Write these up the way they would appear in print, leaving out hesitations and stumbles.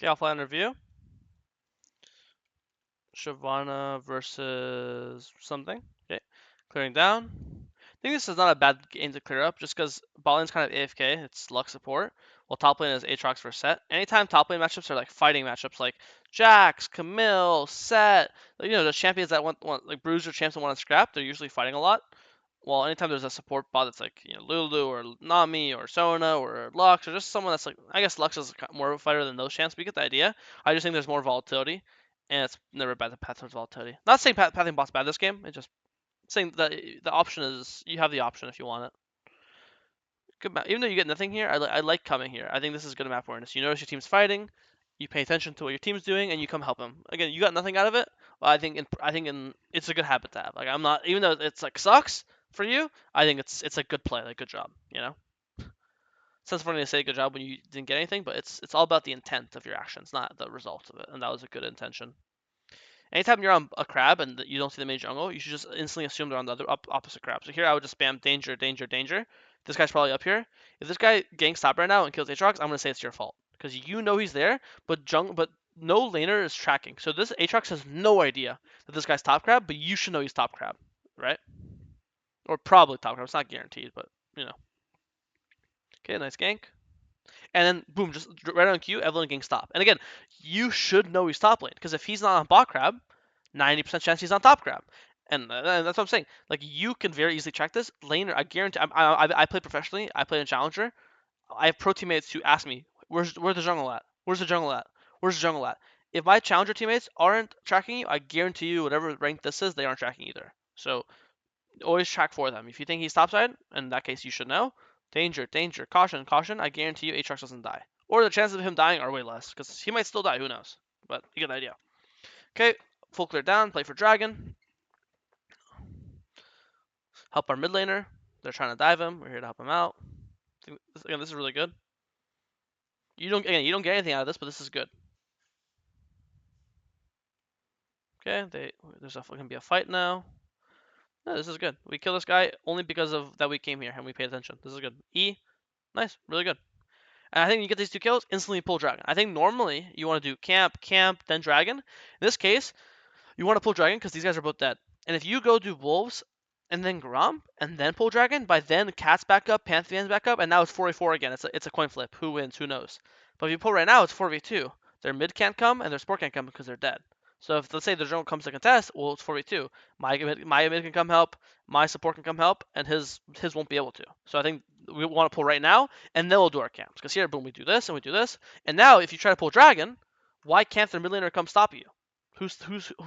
Okay, offline review. Shyvana versus something. Okay, clearing down. I think this is not a bad game to clear up, just because bot lane's kind of AFK. It's Lux support, while top lane is Aatrox for Set. Anytime top lane matchups are like fighting matchups, like Jax, Camille, Set, the champions that want like Bruiser champs that want to scrap, they're usually fighting a lot. Well, anytime there's a support bot that's like Lulu or Nami or Sona or Lux or just someone that's like, I guess Lux is more of a fighter than those champs, but you get the idea. I just think there's more volatility, and it's never bad to path towards volatility. Not saying pathing bot's bad this game. It's just saying that the option is you have the option if you want it. Good map. Even though you get nothing here, I like coming here. I think this is good map awareness. You notice your team's fighting, you pay attention to what your team's doing, and you come help them. Again, you got nothing out of it. But I think it's a good habit to have. Like I'm not, even though it's like sucks for you, I think it's a good play, like good job. Sounds funny to say good job when you didn't get anything, but it's all about the intent of your actions, not the result of it. And that was a good intention. Anytime you're on a crab and you don't see the main jungle, you should just instantly assume they're on the other opposite crab. So here I would just spam danger, danger, danger. This guy's probably up here. If this guy ganks top right now and kills Aatrox, I'm gonna say it's your fault because you know he's there, but no laner is tracking. So this Aatrox has no idea that this guy's top crab, but you should know he's top crab, right? Or probably top crab. It's not guaranteed, but you know. Okay, nice gank. And then boom, just right on cue, Evelynn ganks top. And again, you should know he's top lane because if he's not on bot crab, 90% chance he's on top crab. And that's what I'm saying. Like you can very easily check this laner. I guarantee. I play professionally. I play in challenger. I have pro teammates who ask me, where's the jungle at? Where's the jungle at? Where's the jungle at? If my challenger teammates aren't tracking you, I guarantee you, whatever rank this is, they aren't tracking either. So always track for them. If you think he's topside, in that case, you should know. Danger, danger, caution, caution. I guarantee you, Aatrox doesn't die. Or the chances of him dying are way less, because he might still die. Who knows? But you get the idea. Okay, full clear down. Play for dragon. Help our mid laner. They're trying to dive him. We're here to help him out. Again, this is really good. You don't get anything out of this, but this is good. Okay, there's gonna be a fight now. No, this is good. We kill this guy only because of that we came here and we paid attention. This is good. E, nice, really good. And I think you get these 2 kills, instantly pull dragon. I think normally you want to do camp, then dragon. In this case, you want to pull dragon because these guys are both dead. And if you go do wolves and then Gromp and then pull dragon, by then cat's back up, Pantheon's back up, and now it's 4v4 again. It's a coin flip. Who wins? Who knows? But if you pull right now, it's 4v2. Their mid can't come and their support can't come because they're dead. So if let's say the jungle comes to contest, well it's 4v2. My mid can come help, my support can come help, and his won't be able to. So I think we want to pull right now, and then we'll do our camps. Because here, boom, we do this and we do this. And now if you try to pull dragon, why can't their mid laner come stop you?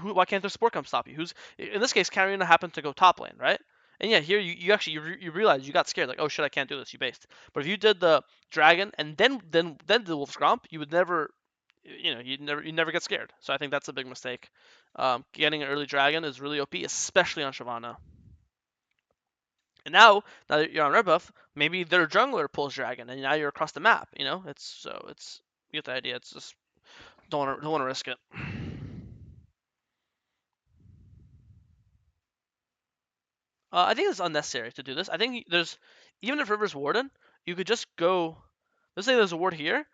Why can't their support come stop you? Who's in this case? Katarina happened to go top lane, right? And yeah, here you actually you realize you got scared, like, oh shit, I can't do this. You based. But if you did the dragon and then the wolf's gromp, you would never, you never get scared. So I think that's a big mistake. Getting an early dragon is really OP, especially on Shyvana. And now that you're on red buff, maybe their jungler pulls dragon, and now you're across the map. It's you get the idea. It's just don't want to risk it. I think it's unnecessary to do this. I think there's even if River's Warden, you could just go. Let's say there's a ward here.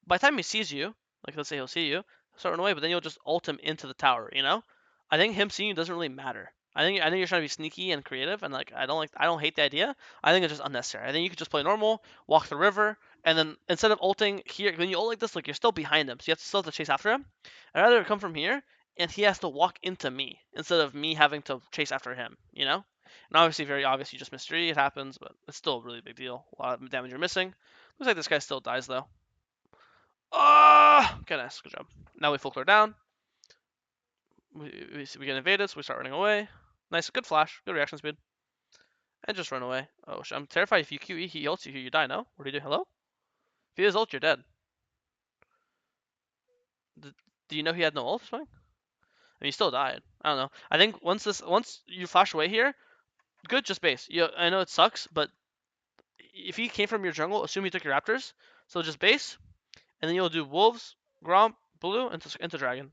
By the time he sees you, like let's say he'll see you, start running away, but then you'll just ult him into the tower. I think him seeing you doesn't really matter. I think you're trying to be sneaky and creative, and like I don't hate the idea. I think it's just unnecessary. I think you could just play normal, walk the river, and then instead of ulting here, when you ult like this, like you're still behind him, so you still have to chase after him. I'd rather come from here and he has to walk into me instead of me having to chase after him. And obviously, very obvious, you just missed 3. It happens, but it's still a really big deal. A lot of damage you're missing. Looks like this guy still dies, though. Ah! Okay, nice. Good job. Now we full clear down. We get invaded, so we start running away. Nice. Good flash. Good reaction speed. And just run away. Oh, I'm terrified if you QE, he ults you here, you die, no? What do you do? Hello? If he has ult, you're dead. Do you know he had no ult? I mean, he still died. I don't know. I think once you flash away here, good, just base. I know it sucks, but if he came from your jungle, assume he took your raptors. So just base, and then you'll do wolves, gromp, blue, into dragon.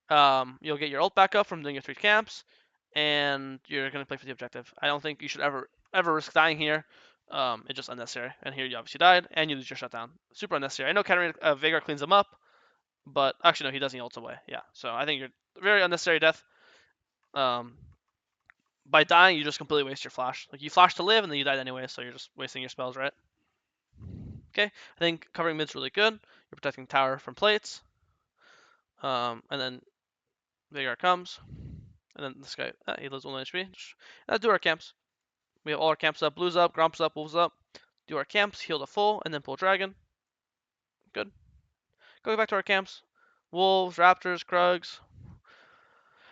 You'll get your ult back up from doing your 3 camps, and you're gonna play for the objective. I don't think you should ever risk dying here. It's just unnecessary. And here you obviously died, and you lose your shutdown. Super unnecessary. I know Katarina Veigar cleans them up, But actually, no, he doesn't. He ults away. Yeah. So I think you're very unnecessary death. Um, by dying, you just completely waste your flash. Like you flash to live, and then you died anyway, so you're just wasting your spells, right? Okay. I think covering mid's really good. You're protecting tower from plates. And then Veigar comes, and then this guy he lives 1 HP. Let's do our camps. We have all our camps up. Blues up. Gromps up. Wolves up. Do our camps. Heal to full, and then pull dragon. Good. Going back to our camps. Wolves, Raptors, Krugs.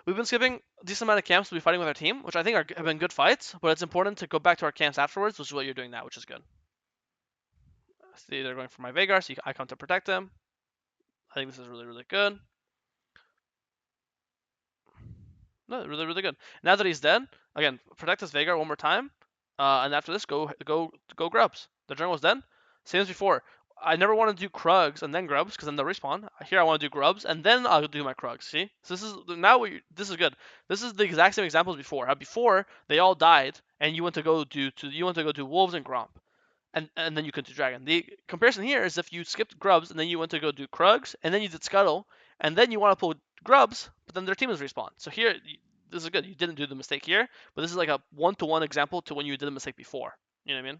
We've been skipping a decent amount of camps to be fighting with our team, which I think have been good fights, but it's important to go back to our camps afterwards, which is what you're doing now, which is good. See, they're going for my Veigar, so I come to protect them. I think this is really, really good. No, really, really good. Now that he's dead, again, protect this Veigar one more time, and after this, go Grubs. The jungle's dead. Same as before. I never want to do Krugs and then Grubs because then they'll respawn. Here I want to do Grubs and then I'll do my Krugs. See, so this is now this is good. This is the exact same example as before. How before they all died and you went to go do Wolves and Gromp, and then you could do Dragon. The comparison here is if you skipped Grubs and then you went to go do Krugs and then you did Scuttle and then you want to pull Grubs, but then their team is respawn. So here, this is good. You didn't do the mistake here, but this is like a one-to-one example to when you did a mistake before. You know what I mean?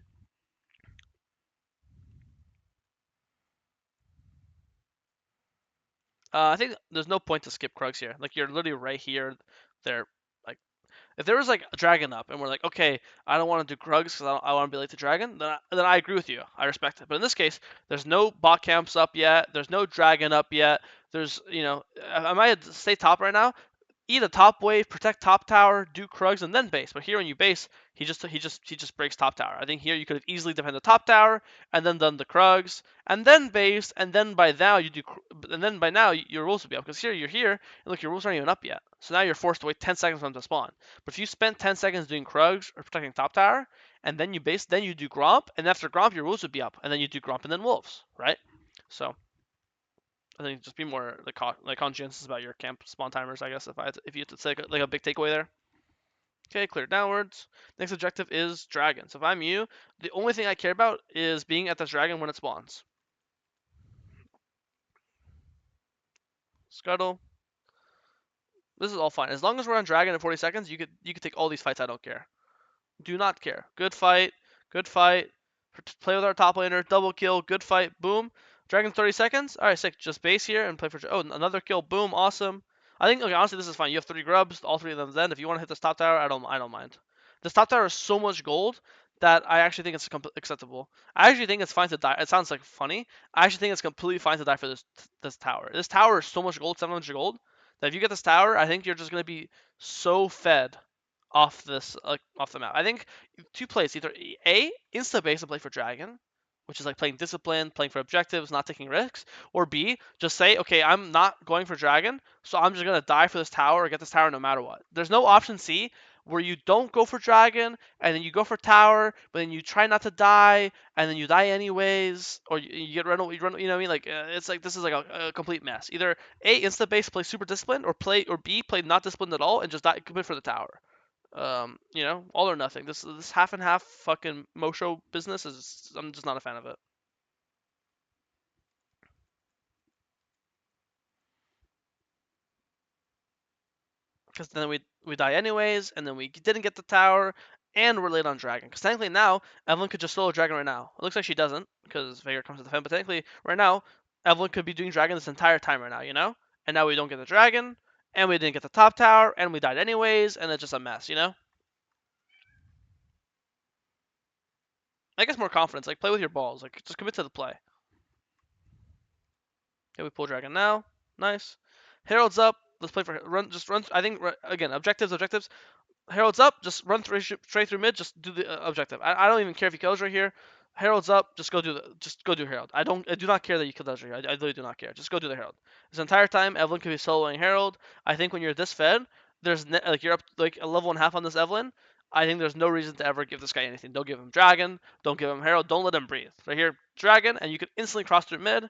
I think there's no point to skip Krugs here. Like you're literally right here. They're like, if there was like a dragon up, and we're like, okay, I don't want to do Krugs because I want to be late to dragon, then I agree with you. I respect it. But in this case, there's no bot camps up yet. There's no dragon up yet. There's I might stay top right now, eat a top wave, protect top tower, do Krugs, and then base. But here when you base, he just breaks top tower. I think here you could have easily defended the top tower and then done the Krugs and then base, and then by now your rules would be up because here you're here and look, your rules aren't even up yet. So now you're forced to wait 10 seconds for them to spawn. But if you spent 10 seconds doing Krugs or protecting top tower and then you base, then you do Gromp, and after Gromp your rules would be up, and then you do Gromp and then Wolves, right? So I think just be more like conscientious about your camp spawn timers. I guess if you had to say like a big takeaway there. Okay, clear downwards. Next objective is dragon. So if I'm you, the only thing I care about is being at this dragon when it spawns. Scuttle. This is all fine. As long as we're on dragon in 40 seconds, you could take all these fights. I don't care. Do not care. Good fight. Good fight. Play with our top laner. Double kill. Good fight. Boom. Dragon 30 seconds. All right, sick. Just base here and play for. Oh, another kill. Boom. Awesome. I think. Okay, honestly, this is fine. You have 3 grubs. All 3 of them. Then, if you want to hit this top tower, I don't mind. This top tower is so much gold that I actually think it's acceptable. I actually think it's fine to die. It sounds like funny. I actually think it's completely fine to die for this tower. This tower is so much gold, 700 gold, that if you get this tower, I think you're just gonna be so fed off this off the map. I think 2 plays, either A, insta base and play for dragon, which is like playing discipline, playing for objectives, not taking risks, or B, just say, okay, I'm not going for dragon, so I'm just gonna die for this tower or get this tower no matter what. There's no option C where you don't go for dragon and then you go for tower, but then you try not to die and then you die anyways, or you get run, you run, you know what I mean? Like it's like this is like a complete mess. Either A, insta base, play super disciplined, or B, play not disciplined at all and just die, commit for the tower. All or nothing. This half and half fucking Mosho business is, I'm just not a fan of it. Because then we die anyways, and then we didn't get the tower, and we're late on dragon. Because technically now Evelyn could just solo dragon right now. It looks like she doesn't because Veigar comes to defend, but technically right now Evelyn could be doing dragon this entire time right now, And now we don't get the dragon, and we didn't get the top tower, and we died anyways, and it's just a mess. I guess more confidence, like play with your balls, like just commit to the play. Okay, we pull dragon now. Nice. Herald's up. Let's play for run. Just run. I think again objectives. Herald's up. Just run straight through mid. Just do the objective. I don't even care if he kills right here. Herald's up. Just go do Herald. I do not care that you killed Ezra here. I really do not care. Just go do the Herald. This entire time, Evelyn could be soloing Herald. I think when you're this fed, like you're up like a level and a half on this Evelyn. I think there's no reason to ever give this guy anything. Don't give him Dragon. Don't give him Herald. Don't let him breathe. Right here, Dragon, and you can instantly cross through mid.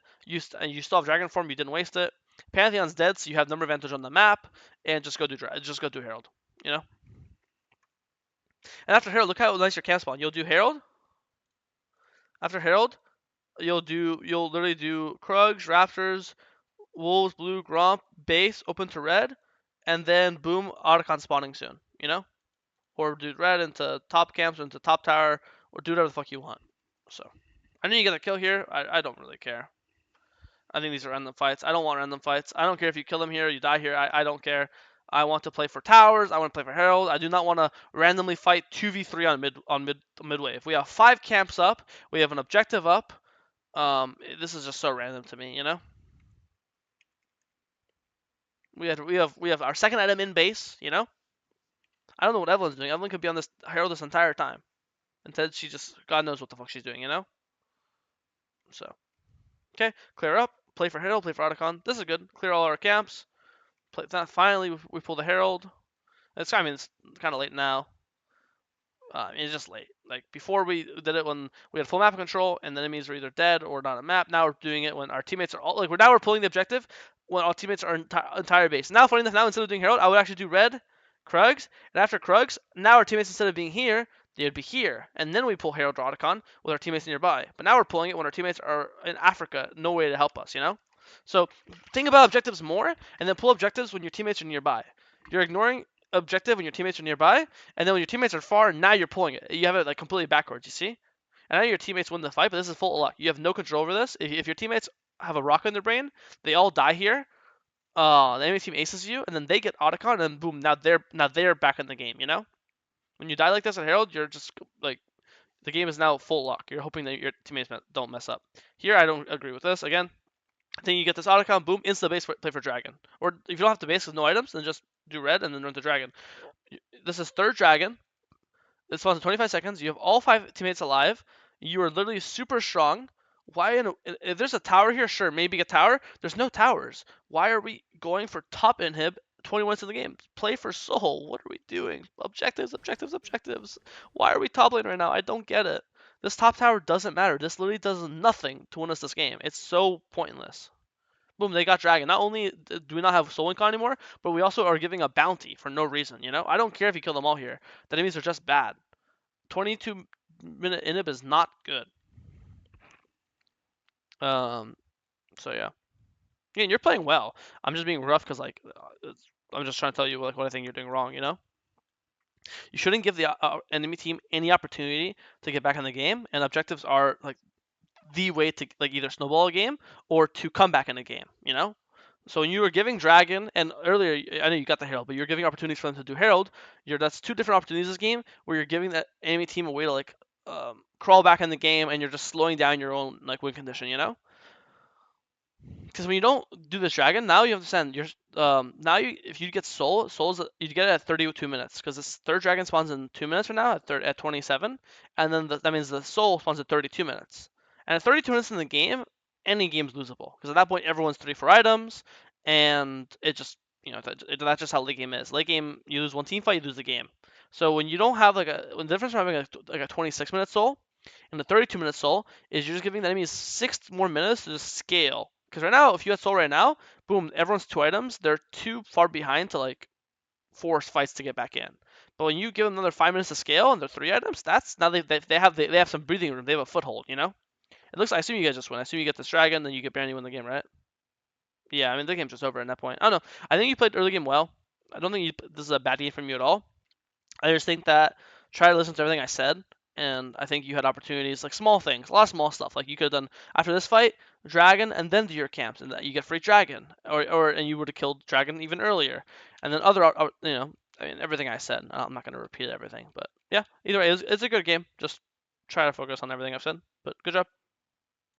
And you still have Dragon form. You didn't waste it. Pantheon's dead, so you have number advantage on the map, and just go do Herald. You know. And after Herald, look how nice your camp spawn. You'll do Herald. After Herald, you'll literally do Krugs, Raptors, Wolves, blue, Gromp, base, open to red, and then boom, Otacon spawning soon, you know? Or do red into top camps or into top tower, or do whatever the fuck you want. So, I know you get a kill here. I don't really care. I think these are random fights. I don't want random fights. I don't care if you kill him here, you die here. I don't care. I want to play for towers. I want to play for Herald. I do not want to randomly fight 2v3 on midway. If we have 5 camps up, we have an objective up. This is just so random to me, you know. We have our second item in base, you know. I don't know what Evelyn's doing. Evelyn could be on this Herald this entire time. Instead, she just God knows what the fuck she's doing, you know. So okay, clear up. Play for Herald. Play for Otacon. This is good. Clear all our camps. Finally, we pull the Herald. It's kind of late now. It's just late. Like before, we did it when we had full map control, and the enemies were either dead or not a map. Now we're doing it when our teammates are all like we're pulling the objective when our teammates are entire base. Now, funny enough, now instead of doing Herald, I would actually do red, Krugs, and after Krugs, now our teammates instead of being here, they'd be here, and then we pull Herald Otacon with our teammates nearby. But now we're pulling it when our teammates are in Africa, no way to help us, you know. So think about objectives more, and then pull objectives when your teammates are nearby. You're ignoring objective when your teammates are nearby, and then when your teammates are far, now you're pulling it. You have it like completely backwards. You see? And now your teammates win the fight, but this is full of luck. You have no control over this. If your teammates have a rock in their brain, they all die here. The enemy team aces you, and then they get Otacon, and boom, now they're back in the game. You know? When you die like this at Herald, you're just like the game is now full luck. You're hoping that your teammates don't mess up. Here, I don't agree with this. Again, I think you get this Otacon, boom, insta base play for Dragon. Or if you don't have to base with no items, then just do red and then run to Dragon. This is third Dragon. It spawns in 25 seconds. You have all 5 teammates alive. You are literally super strong. If there's a tower here, sure, maybe a tower. There's no towers. Why are we going for top inhib 20 minutes in the game? Play for soul. What are we doing? Objectives, objectives, objectives. Why are we top lane right now? I don't get it. This top tower doesn't matter. This literally does nothing to win us this game. It's so pointless. Boom, they got Dragon. Not only do we not have Soul Link anymore, but we also are giving a bounty for no reason, you know? I don't care if you kill them all here. The enemies are just bad. 22-minute inhib is not good. So yeah. Yeah, you're playing well. I'm just being rough because like I'm just trying to tell you like what I think you're doing wrong, you know? You shouldn't give the enemy team any opportunity to get back in the game, and objectives are like the way to like either snowball a game or to come back in a game, you know? So when you were giving Dragon, and earlier I know you got the Herald, but you're giving opportunities for them to do Herald. That's 2 different opportunities this game where you're giving that enemy team a way to like crawl back in the game, and you're just slowing down your own like win condition, you know? Because when you don't do this Dragon, now you understand. Now if you get Souls you get it at 32 minutes because this third Dragon spawns in 2 minutes from now at 27, and then that means the Soul spawns at 32 minutes. And at 32 minutes in the game, any game's losable because at that point everyone's 3-4 items, and it just that's just how late game is. Late game, you lose one team fight, you lose the game. So when you don't have when the difference from having a 26-minute Soul and the 32-minute Soul is you're just giving the enemies 6 more minutes to just scale. Because right now, if you had Soul right now, boom, everyone's 2 items. They're too far behind to like force fights to get back in. But when you give them another 5 minutes to scale and they're 3 items, that's now they have some breathing room. They have a foothold, you know. It looks. I assume you guys just win. I assume you get this Dragon, then you get Brandy win the game, right? Yeah, I mean the game's just over at that point. I don't know. I think you played early game well. I don't think this is a bad game from you at all. I just think that try to listen to everything I said, and I think you had opportunities, like small things, a lot of small stuff. Like you could have done after this fight, Dragon, and then do your camps, and that you get free Dragon, and you would have killed Dragon even earlier, and then I mean everything I said. I'm not gonna repeat everything, but yeah, either way, it's a good game. Just try to focus on everything I've said. But good job.